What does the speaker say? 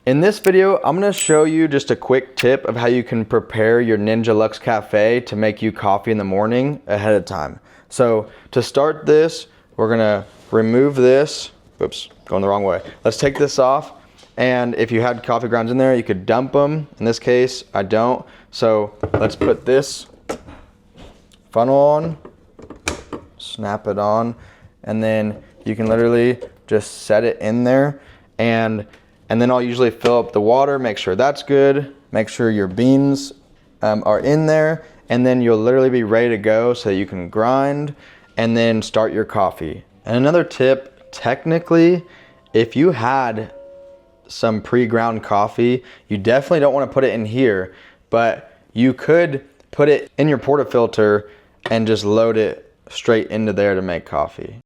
In this video, I'm gonna show you just a quick tip of how you can prepare your Ninja Luxe Café to make you coffee in the morning ahead of time. So to start this, we're gonna remove this. Oops, going the wrong way. Let's take this off. And if you had coffee grounds in there, you could dump them. In this case, I don't. So let's put this funnel on, snap it on, and then you can literally just set it in there. And then I'll usually fill up the water, make sure that's good, make sure your beans are in there, and then you'll literally be ready to go so you can grind and then start your coffee. And another tip, technically, if you had some pre-ground coffee, you definitely don't want to put it in here, but you could put it in your portafilter and just load it straight into there to make coffee.